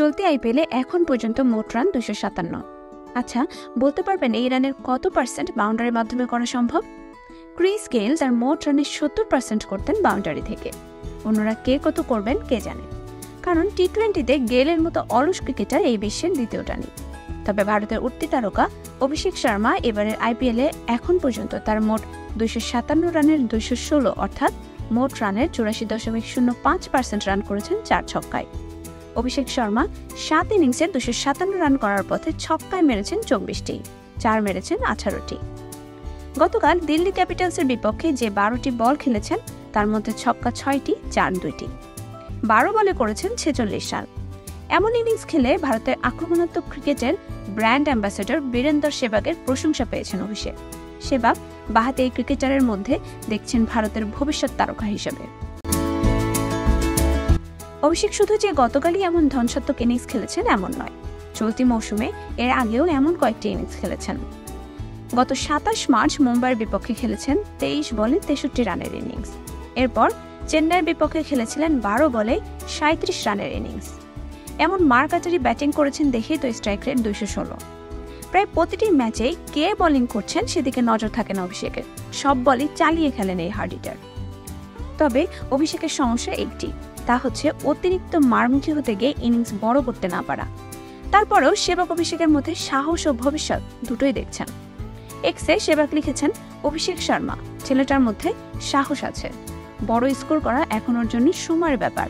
চলতি আইপিএলে এখন পর্যন্ত মোট রান 257। আচ্ছা, বলতে পারবেন এই রানের কত পার্সেন্ট বাউন্ডারির মাধ্যমে করা সম্ভব? ক্রিস গেইল তার মোট রানের 70% করতেন বাউন্ডারি থেকে। অন্যরা কে কত করবেন কে জানে, কারণ টি-20তে গেইলের মতো অলস ক্রিকেটার এই বিশ্বের দ্বিতীয়টা নেই। তবে ভারতের উঠতি তারকা অভিষেক শর্মা এবারের আইপিএলে এখন পর্যন্ত তার মোট 257 রানের 216 অর্থাৎ মোট রানের 84.05% রান করেছেন 4 ছক্কায়। অভিষেক শর্মা 7 ইনিংসে 257 রান করার পথে ছক্কায় মেরেছেন 24টি, 4 মেরেছেন 18টি। গতকাল দিল্লি ক্যাপিটালসের বিপক্ষে যে 12টি বল খেলেছেন তার মধ্যে ছক্কা 6টি, 4 2টি। 12 বলে করেছেন 46 রান। এমন ইনিংস খেলে ভারতের আক্রমণাত্মক ক্রিকেটের ব্র্যান্ড অ্যাম্বাসেডর বীরেন্দর সেহবাগের প্রশংসা পেয়েছেন অভিষেক। সেহবাগ বাঁহাতি এই ক্রিকেটারের মধ্যে দেখছেন ভারতের ভবিষ্যৎ তারকা হিসেবে। অভিষেক শুধু যে গতকালই এমন ধ্বংসাত্মক ইনিংস খেলেছেন এমন নয়, চলতি মৌসুমে এর আগেও এমন কয়েকটি ইনিংস খেলেছেন। গত 27 মার্চ মুম্বাইয়ের বিপক্ষে খেলেছেন 23 বলে 63 রানের ইনিংস। এরপর চেন্নাইয়ের বিপক্ষে খেলেছিলেন 12 বলে 37 রানের ইনিংস। এমন মারকাটারি ব্যাটিং করেছেন দেখেই তো স্ট্রাইক রেট 216। প্রায় প্রতিটি ম্যাচেই কে বোলিং করছেন সেদিকে নজর থাকে না অভিষেকের, সব বলই চালিয়ে খেলেন এই হার্ড হিটার। তবে অভিষেকের সমস্যা একটি, তা হচ্ছে অতিরিক্ত মারমুখী হতে গিয়ে ইনিংস বড় করতে না পারা। তারপরেও সেহবাগ অভিষেকের মধ্যে সাহস ও ভবিষ্যৎ দুটোই দেখছেন। এক্সে সেহবাগ লিখেছেন, অভিষেক শর্মা ছেলেটার মধ্যে সাহস আছে, বড় স্কোর করা এখন ওর জন্য সময়ের ব্যাপার,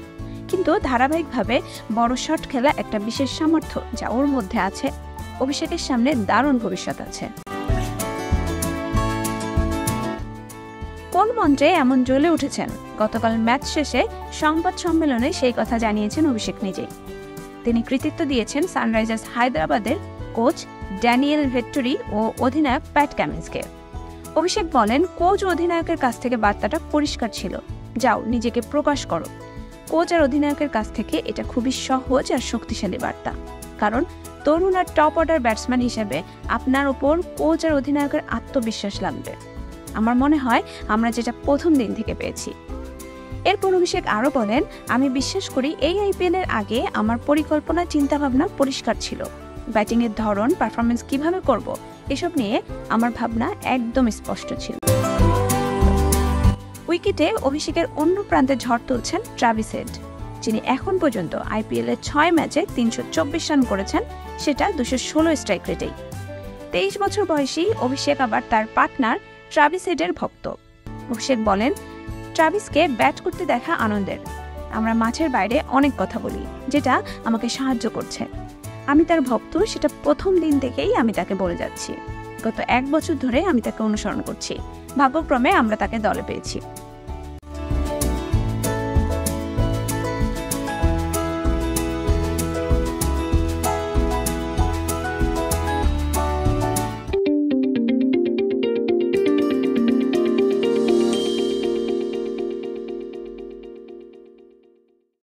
কিন্তু ধারাবাহিকভাবে বড় শট খেলা একটা বিশেষ সামর্থ্য যা ওর মধ্যে আছে। অভিষেকের সামনে দারুণ ভবিষ্যৎ আছে। কোন মন্ত্রে এমন জ্বলে উঠেছেন? গতকাল ম্যাচ শেষে সংবাদ সম্মেলনে সেই কথা জানিয়েছেন অভিষেক নিজেই। তিনি কৃতিত্ব দিয়েছেন সানরাইজার্স হায়দ্রাবাদের কোচ ড্যানিয়েল ভেট্টরি ও অধিনায়ক প্যাট কামিন্সকে। অভিষেক বলেন, কোচ ও অধিনায়কের কাছ থেকে বার্তাটা পরিষ্কার ছিল, যাও নিজেকে প্রকাশ করো। কোচ আর অধিনায়কের কাছ থেকে এটা খুবই সহজ আর শক্তিশালী বার্তা, কারণ তরুণ আর টপ অর্ডার ব্যাটসম্যান হিসেবে আপনার ওপর কোচ আর অধিনায়কের আত্মবিশ্বাস লাগবে। আমার মনে হয় আমরা যেটা প্রথম দিন থেকে পেয়েছি। এরপর অভিষেক আরও বলেন, আমি বিশ্বাস করি এই আইপিএলের আগে আমার পরিকল্পনা চিন্তাভাবনা পরিষ্কার ছিল। ব্যাটিংয়ের ধরন, পারফরমেন্স কিভাবে করব, এসব নিয়ে আমার ভাবনা একদম স্পষ্ট ছিল। উইকেটে অভিষেকের অন্য প্রান্তে ঝড় তুলছেন ট্রাভিস হেড, যিনি এখন পর্যন্ত আইপিএলের 6 ম্যাচে 324 রান করেছেন, সেটা 216 স্ট্রাইক রেটেই। 23 বছর বয়সী অভিষেক আবার তার পার্টনার ট্রাভিস হেডের ভক্ত। অভিষেক বলেন, ট্রাভিসকে ব্যাট করতে দেখা আনন্দের। আমরা মাঠের বাইরে অনেক কথা বলি, যেটা আমাকে সাহায্য করছে। আমি তার ভক্ত, সেটা প্রথম দিন থেকেই আমি তাকে বলে যাচ্ছি। গত 1 বছর ধরে আমি তাকে অনুসরণ করছি, ভাগ্যক্রমে আমরা তাকে দলে পেয়েছি।